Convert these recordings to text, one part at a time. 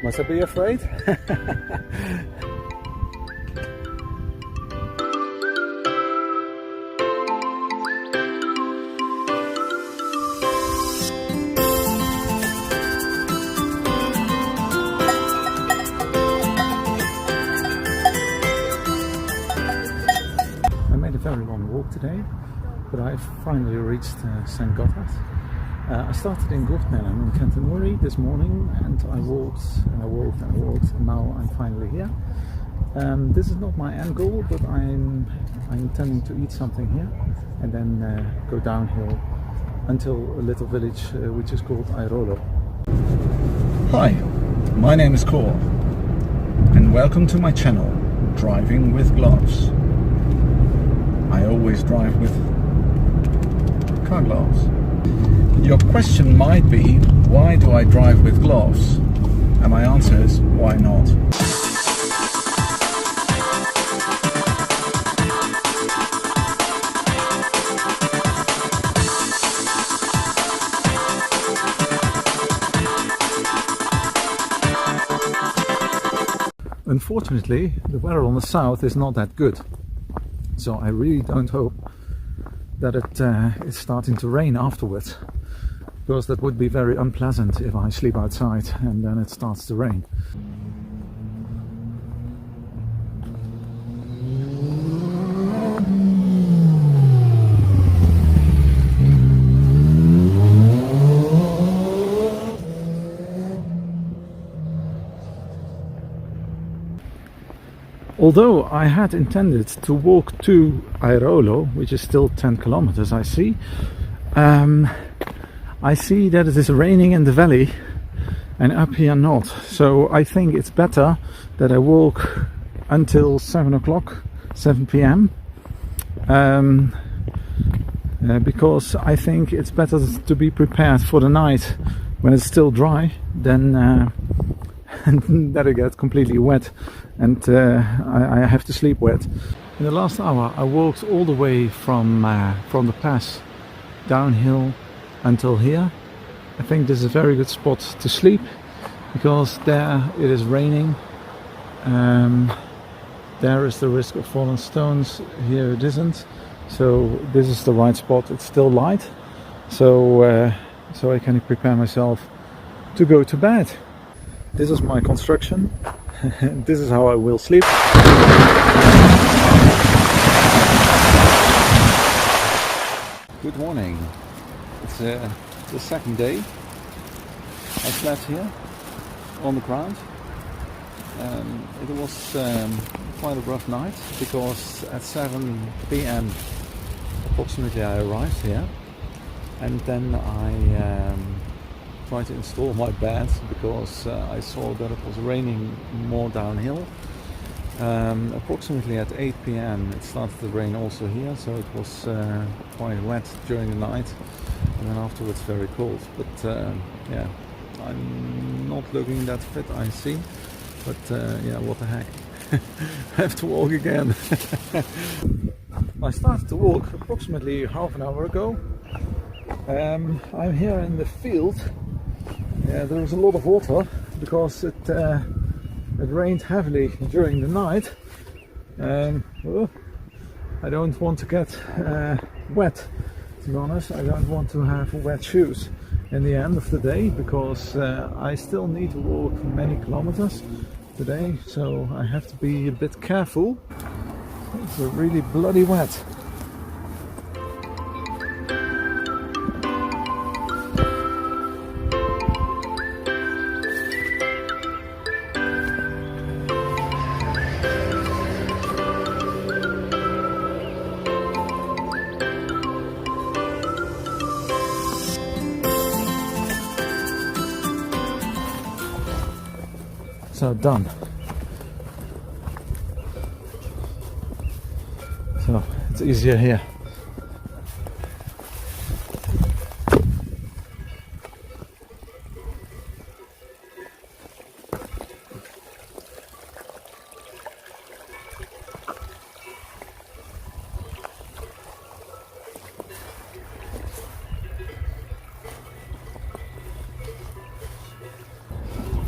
Must I be afraid? I made a very long walk today, but I finally reached St. Gotthard. I started in Gortnellen in Canterbury this morning, and I walked and I walked and I walked, and now I'm finally here. This is not my end goal, but I'm intending to eat something here and then go downhill until a little village which is called Airolo. Hi, my name is Cor, and welcome to my channel, Driving with Gloves. I always drive with car gloves. Your question might be, why do I drive with gloves? And my answer is, why not? Unfortunately, the weather on the south is not that good. So I really don't hope that it is starting to rain afterwards, because that would be very unpleasant if I sleep outside and then it starts to rain. Although I had intended to walk to Airolo, which is still 10 kilometers, I see that it is raining in the valley and up here not. So I think it's better that I walk until 7 o'clock, 7 p.m. Because I think it's better to be prepared for the night when it's still dry than that I get completely wet and I have to sleep wet. In the last hour I walked all the way from the pass downhill until here. I think this is a very good spot to sleep, because there it is raining. There is the risk of falling stones, here it isn't. So this is the right spot. It's still light, so I can prepare myself to go to bed. This is my construction. This is how I will sleep. Good morning. It's the second day. I slept here on the ground. It was quite a rough night, because at 7 p.m. approximately I arrived here, and then I tried to install my bed, because I saw that it was raining more downhill. Approximately at 8 p.m. it started to rain also here, so it was quite wet during the night, and then afterwards very cold. But yeah, I'm not looking that fit, I see, but yeah, what the heck. I have to walk again. I started to walk approximately half an hour ago. I'm here in the field. There is a lot of water, because it rained heavily during the night. I don't want to get wet, to be honest. I don't want to have wet shoes in the end of the day, because I still need to walk many kilometers today, so I have to be a bit careful. It's really bloody wet. So done. So it's easier here.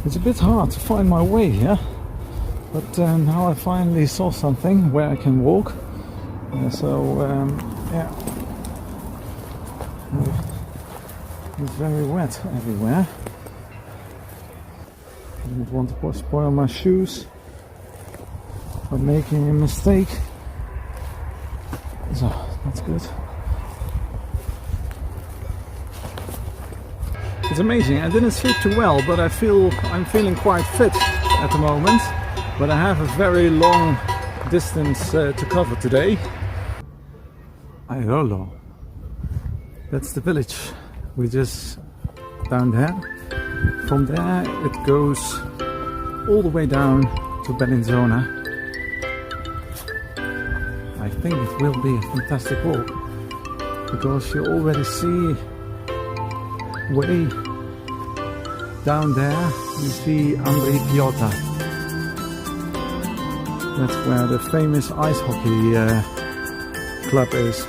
It's a bit hard to find my way here, but now I finally saw something where I can walk. Yeah, it's very wet everywhere. I didn't want to spoil my shoes by making a mistake, so that's good. It's amazing. I didn't sleep too well, but I'm feeling quite fit at the moment. But I have a very long distance to cover today. Airolo. That's the village. We just down there. From there it goes all the way down to Bellinzona. I think it will be a fantastic walk because you already see way down there you see Ambri Piotta. That's where the famous ice hockey club is.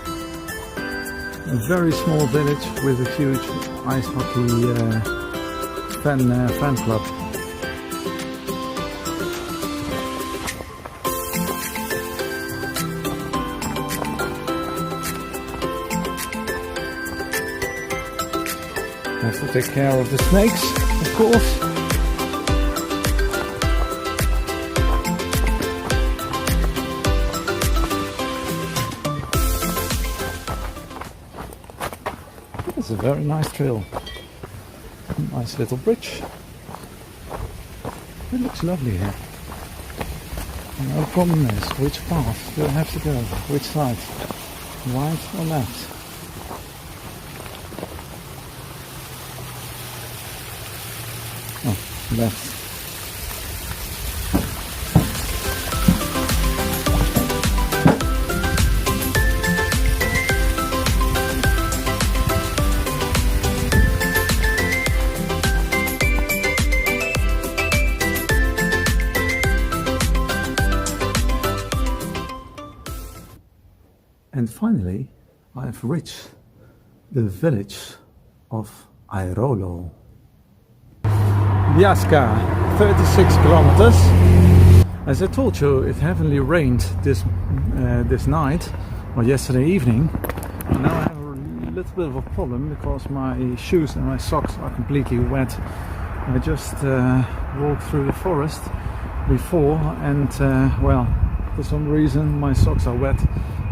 A very small village with a huge ice hockey fan club. Have to take care of the snakes, of course. It's a very nice trail. Nice little bridge. It looks lovely here. No problem is which path do I have to go? Which side? Right or left? Oh, left. And finally, I've reached the village of Airolo. Biasca, 36 kilometers. As I told you, it heavily rained this night, or yesterday evening. And now I have a little bit of a problem because my shoes and my socks are completely wet. I just walked through the forest before and well, for some reason my socks are wet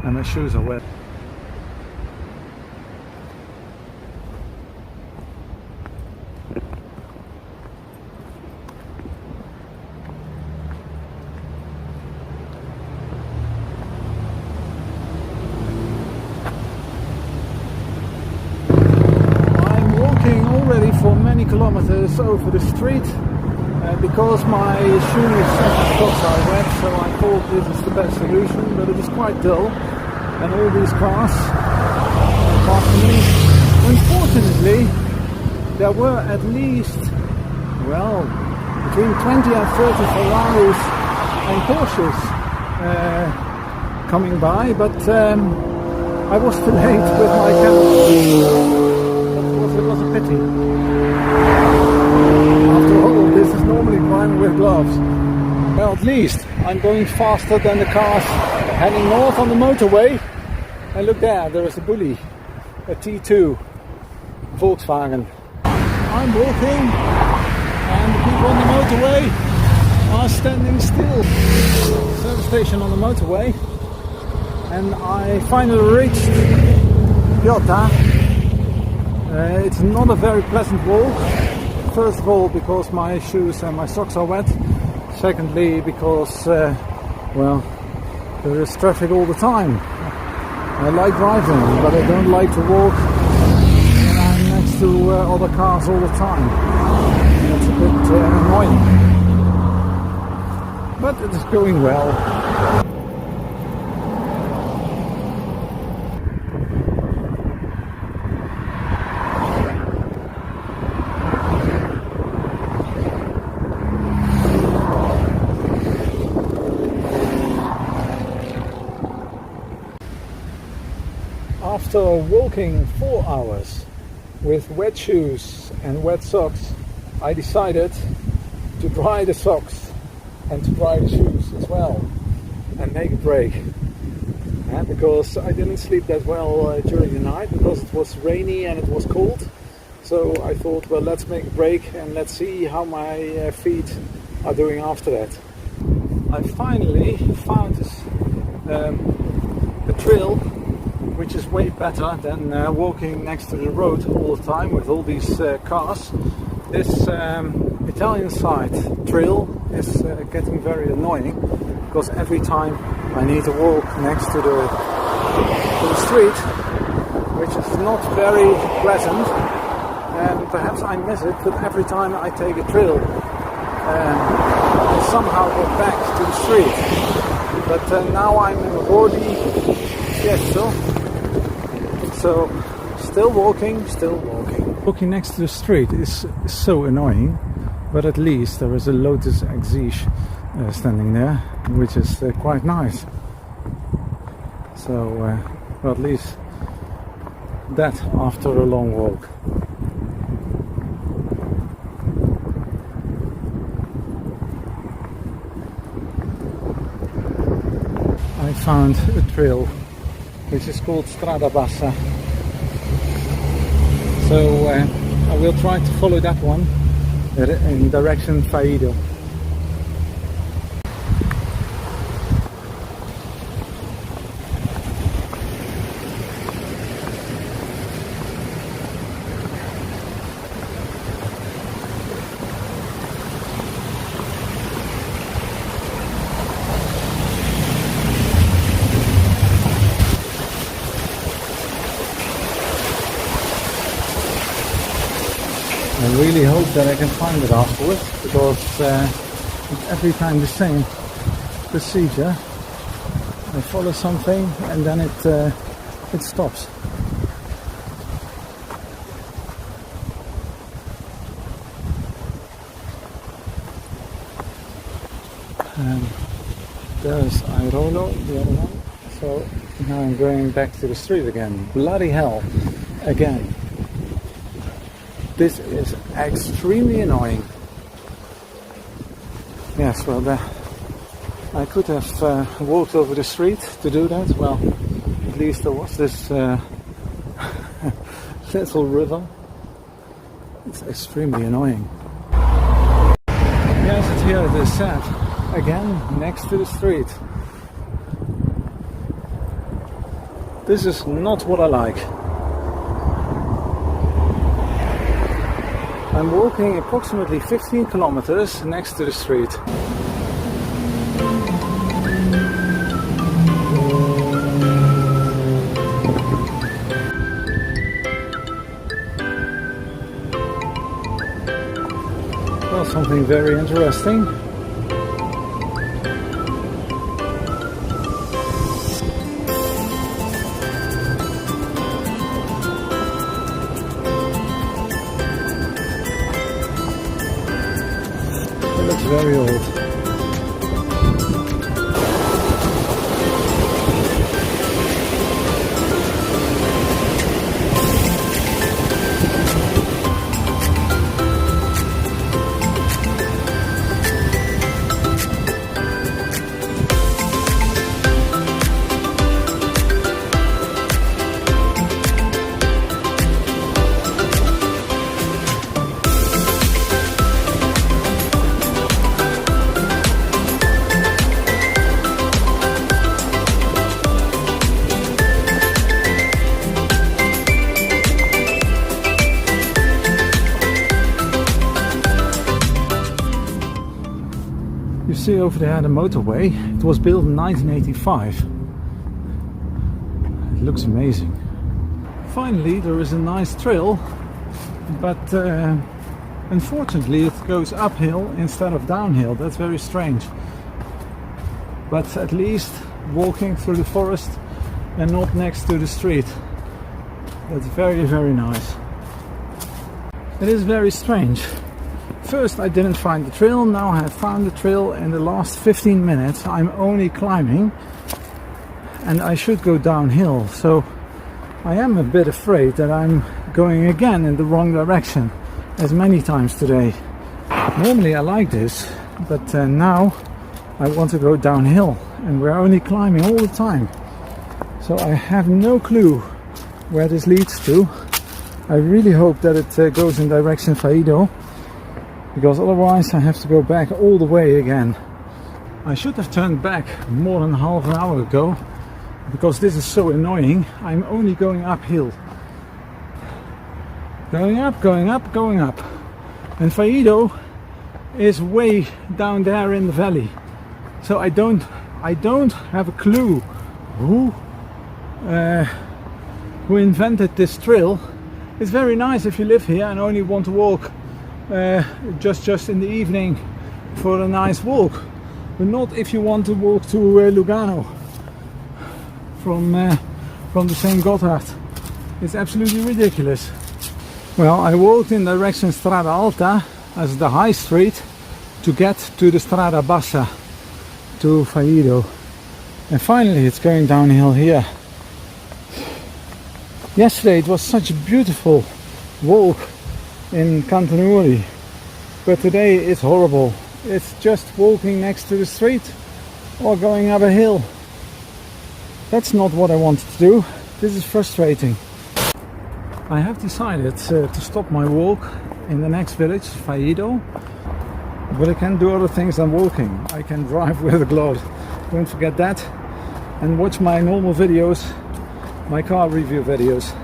and my shoes are wet. I'm walking already for many kilometers over the street because my shoes and socks are wet, so I thought this is the best solution, but it is quite dull. And all these cars passing me. Unfortunately, there were at least, well, between 20 and 30 Ferraris and Porsches coming by, but I was too late with my camera. It was a pity. After all, this is normally Driving with Gloves. Well, at least I'm going faster than the cars heading north on the motorway. And look there is a bully, a T2 Volkswagen. I'm walking and the people on the motorway are standing still. Service station on the motorway. And I finally reached Piotta. It's not a very pleasant walk. First of all because my shoes and my socks are wet. Secondly because, well, there is traffic all the time. I like driving, but I don't like to walk when I'm next to other cars all the time. That's a bit annoying. But it is going well. After walking 4 hours with wet shoes and wet socks, I decided to dry the socks and to dry the shoes as well and make a break. Because I didn't sleep that well during the night because it was rainy and it was cold. So I thought, well, let's make a break and let's see how my feet are doing after that. I finally found this, a trail which is way better than walking next to the road all the time with all these cars. This Italian side trail is getting very annoying because every time I need to walk next to the street, which is not very pleasant, and perhaps I miss it, but every time I take a trail I somehow go back to the street. But now I'm in a Bordi Fiesta, so still walking. Walking next to the street is so annoying, but at least there is a Lotus Exige standing there, which is quite nice. So, well, at least that after a long walk. I found a trail which is called Strada Bassa. So I will try to follow that one in direction Faido. I really hope that I can find it afterwards, because it's every time the same procedure. I follow something and then it stops. And there's Airolo, the other one. So now I'm going back to the street again. Bloody hell, again. This is extremely annoying. Yes, well, I could have walked over the street to do that. Well, at least there was this little river. It's extremely annoying. Yes, it's here it is set. Again, next to the street. This is not what I like. I'm walking approximately 15 kilometers next to the street. Well, something very interesting. It looks very old. You see over there the motorway. It was built in 1985. It looks amazing. Finally, there is a nice trail, but unfortunately it goes uphill instead of downhill. That's very strange. But at least walking through the forest and not next to the street. That's very, very nice. It is very strange. First I didn't find the trail, now I have found the trail. In the last 15 minutes I'm only climbing and I should go downhill, so I am a bit afraid that I'm going again in the wrong direction as many times today. Normally I like this, but now I want to go downhill, and we're only climbing all the time. So I have no clue where this leads to. I really hope that it goes in direction Faido, because otherwise I have to go back all the way again. I should have turned back more than half an hour ago, because this is so annoying. I'm only going uphill. Going up, going up, going up. And Faido is way down there in the valley. So I don't have a clue who invented this trail. It's very nice if you live here and only want to walk just in the evening for a nice walk, but not if you want to walk to Lugano from the St. Gotthard. It's absolutely ridiculous. Well, I walked in direction Strada Alta as the high street to get to the Strada Bassa to Faido, and finally it's going downhill here. Yesterday it was such a beautiful walk in Cantanuri, but today it's horrible. It's just walking next to the street or going up a hill. That's not what I wanted to do. This is frustrating. I have decided to stop my walk in the next village, Faido, but I can do other things than walking. I can drive with gloves. Don't forget that, and watch my normal videos, my car review videos.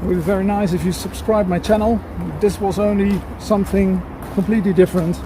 It would be very nice if you subscribe my channel. This was only something completely different.